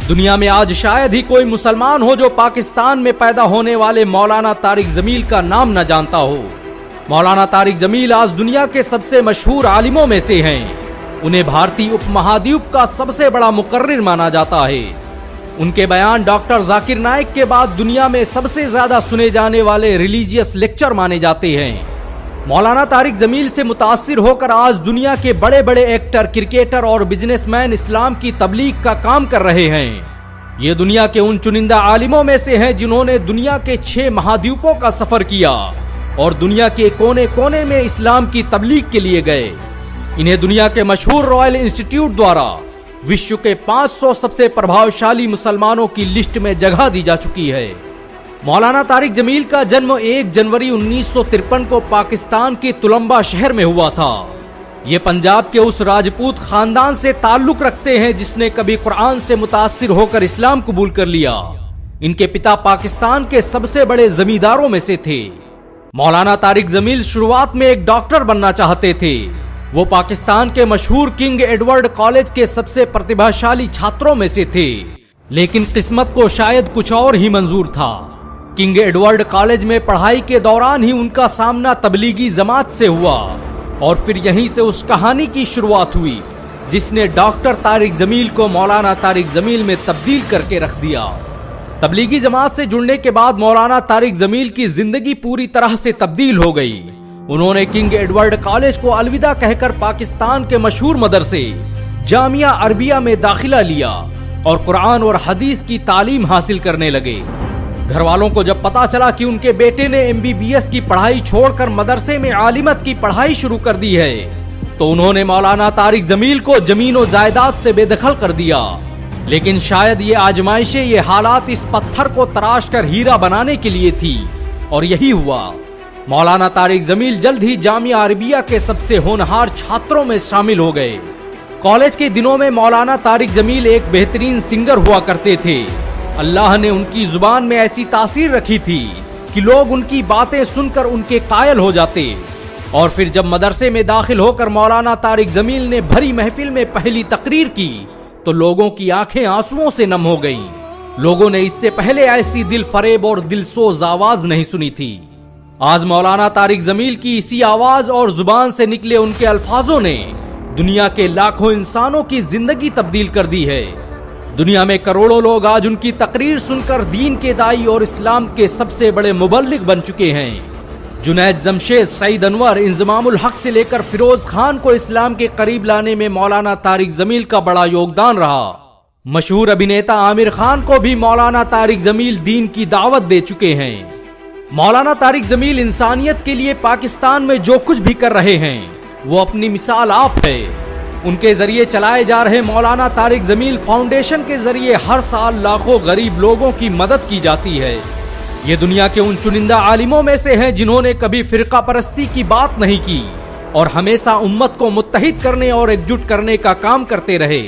दुनिया में आज शायद ही कोई मुसलमान हो जो पाकिस्तान में पैदा होने वाले मौलाना तारिक जमील का नाम न जानता हो। मौलाना तारिक जमील आज दुनिया के सबसे मशहूर आलिमों में से हैं। उन्हें भारतीय उपमहाद्वीप का सबसे बड़ा मुकर्रिर माना जाता है। उनके बयान डॉक्टर जाकिर नाइक के बाद दुनिया में सबसे ज्यादा सुने जाने वाले रिलीजियस लेक्चर माने जाते हैं। मौलाना तारिक जमील से मुतासिर होकर आज दुनिया के बड़े बड़े एक्टर, क्रिकेटर और बिजनेसमैन इस्लाम की तबलीग का काम कर रहे हैं। ये दुनिया के उन चुनिंदा आलिमों में से हैं जिन्होंने दुनिया के 6 महाद्वीपों का सफर किया और दुनिया के कोने कोने में इस्लाम की तबलीग के लिए गए। इन्हें दुनिया के मशहूर रॉयल इंस्टीट्यूट द्वारा विश्व के 500 सबसे प्रभावशाली मुसलमानों की लिस्ट में जगह दी जा चुकी है। मौलाना तारिक जमील का जन्म 1 जनवरी 1953 को पाकिस्तान के तुलंबा शहर में हुआ था। ये पंजाब के उस राजपूत खानदान से ताल्लुक रखते हैं जिसने कभी कुरान से मुतासिर होकर इस्लाम कबूल कर लिया। इनके पिता पाकिस्तान के सबसे बड़े जमींदारों में से थे। मौलाना तारिक जमील शुरुआत में एक डॉक्टर बनना चाहते थे। वो पाकिस्तान के मशहूर किंग एडवर्ड कॉलेज के सबसे प्रतिभाशाली छात्रों में से थे, लेकिन किस्मत को शायद कुछ और ही मंजूर था। किंग एडवर्ड कॉलेज में पढ़ाई के दौरान ही उनका सामना तबलीगी जमात से हुआ और फिर यहीं से उस कहानी की शुरुआत हुई जिसने डॉक्टर तारिक जमील को मौलाना तारिक जमील में तब्दील करके रख दिया। तबलीगी जमात से जुड़ने के बाद मौलाना तारिक जमील की जिंदगी पूरी तरह से तब्दील हो गई। उन्होंने किंग एडवर्ड कॉलेज को अलविदा कहकर पाकिस्तान के मशहूर मदरसे जामिया अरबिया में दाखिला लिया और कुरान और हदीस की तालीम हासिल करने लगे। घर वालों को जब पता चला कि उनके बेटे ने MBBS की पढ़ाई छोड़कर मदरसे में आलिमत की पढ़ाई शुरू कर दी है, तो उन्होंने मौलाना तारिक जमील को जमीन और जायदाद से बेदखल कर दिया। लेकिन शायद ये आजमाइशें, ये हालात इस पत्थर को तराश कर हीरा बनाने के लिए थी और यही हुआ। मौलाना तारिक जमील जल्द ही जामिया अरबिया के सबसे होनहार छात्रों में शामिल हो गए। कॉलेज के दिनों में मौलाना तारिक जमील एक बेहतरीन सिंगर हुआ करते थे। अल्लाह ने उनकी जुबान में ऐसी तासीर रखी थी कि लोग उनकी बातें सुनकर उनके कायल हो जाते। और फिर जब मदरसे में दाखिल होकर मौलाना तारिक जमील ने भरी महफिल में पहली तकरीर की तो लोगों की आंखें आंसुओं से नम हो गईं। लोगों ने इससे पहले ऐसी दिल फरेब और दिलसोज आवाज नहीं सुनी थी। आज मौलाना तारिक जमील की इसी आवाज और जुबान से निकले उनके अल्फाजों ने दुनिया के लाखों इंसानों की जिंदगी तब्दील कर दी है। दुनिया में करोड़ों लोग आज उनकी तकरीर सुनकर दीन के दाई और इस्लाम के सबसे बड़े मुबल्लिग बन चुके हैं। जुनैद जमशेद, सईद अनवर, इंजमामुल हक से लेकर फिरोज खान को इस्लाम के करीब लाने में मौलाना तारिक जमील का बड़ा योगदान रहा। मशहूर अभिनेता आमिर खान को भी मौलाना तारिक जमील दीन की दावत दे चुके हैं। मौलाना तारिक जमील इंसानियत के लिए पाकिस्तान में जो कुछ भी कर रहे हैं वो अपनी मिसाल आप है। उनके जरिए चलाए जा रहे मौलाना तारिक जमील फाउंडेशन के जरिए हर साल लाखों गरीब लोगों की मदद की जाती है। ये दुनिया के उन चुनिंदा आलिमों में से हैं जिन्होंने कभी फिरका परस्ती की बात नहीं की और हमेशा उम्मत को मुत्तहिद करने और एकजुट करने का काम करते रहे।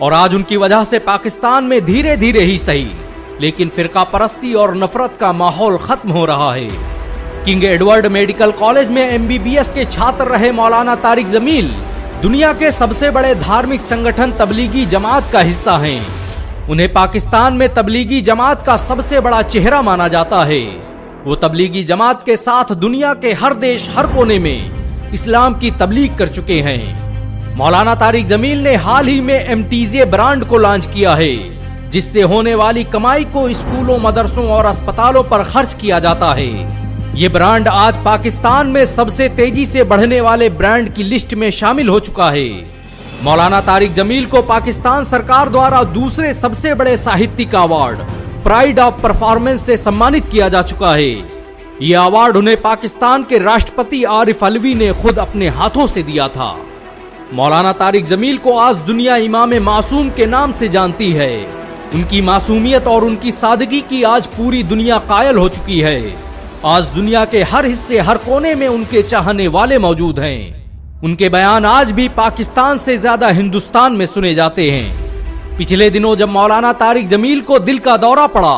और आज उनकी वजह से पाकिस्तान में धीरे धीरे ही सही लेकिन फिरका परस्ती और नफरत का माहौल खत्म हो रहा है। किंग एडवर्ड मेडिकल कॉलेज में MBBS के छात्र रहे मौलाना तारिक जमील दुनिया के सबसे बड़े धार्मिक संगठन तबलीगी जमात का हिस्सा हैं। उन्हें पाकिस्तान में तबलीगी जमात का सबसे बड़ा चेहरा माना जाता है। वो तबलीगी जमात के साथ दुनिया के हर देश, हर कोने में इस्लाम की तबलीग कर चुके हैं। मौलाना तारिक जमील ने हाल ही में MTJ ब्रांड को लॉन्च किया है, जिससे होने वाली कमाई को स्कूलों, मदरसों और अस्पतालों पर खर्च किया जाता है। ये ब्रांड आज पाकिस्तान में सबसे तेजी से बढ़ने वाले ब्रांड की लिस्ट में शामिल हो चुका है। मौलाना तारिक जमील को पाकिस्तान सरकार द्वारा दूसरे सबसे बड़े साहित्यिक अवार्ड प्राइड ऑफ परफॉर्मेंस से सम्मानित किया जा चुका है। ये अवार्ड उन्हें पाकिस्तान के राष्ट्रपति आरिफ अलवी ने खुद अपने हाथों से दिया था। मौलाना तारिक जमील को आज दुनिया इमाम मासूम के नाम से जानती है। उनकी मासूमियत और उनकी सादगी की आज पूरी दुनिया कायल हो चुकी है। आज दुनिया के हर हिस्से, हर कोने में उनके चाहने वाले मौजूद हैं। उनके बयान आज भी पाकिस्तान से ज्यादा हिंदुस्तान में सुने जाते हैं। पिछले दिनों जब मौलाना तारिक जमील को दिल का दौरा पड़ा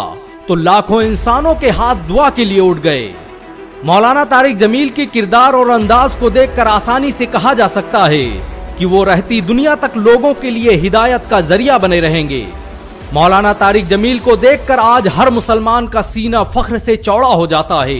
तो लाखों इंसानों के हाथ दुआ के लिए उठ गए। मौलाना तारिक जमील के किरदार और अंदाज को देखकर आसानी से कहा जा सकता है कि वो रहती दुनिया तक लोगों के लिए हिदायत का जरिया बने रहेंगे। मौलाना तारिक जमील को देखकर आज हर मुसलमान का सीना फख्र से चौड़ा हो जाता है।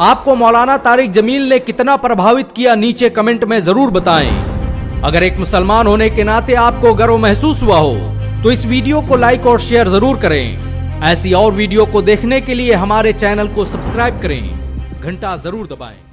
आपको मौलाना तारिक जमील ने कितना प्रभावित किया नीचे कमेंट में जरूर बताएं। अगर एक मुसलमान होने के नाते आपको गर्व महसूस हुआ हो तो इस वीडियो को लाइक और शेयर जरूर करें। ऐसी और वीडियो को देखने के लिए हमारे चैनल को सब्सक्राइब करें, घंटा जरूर दबाएं।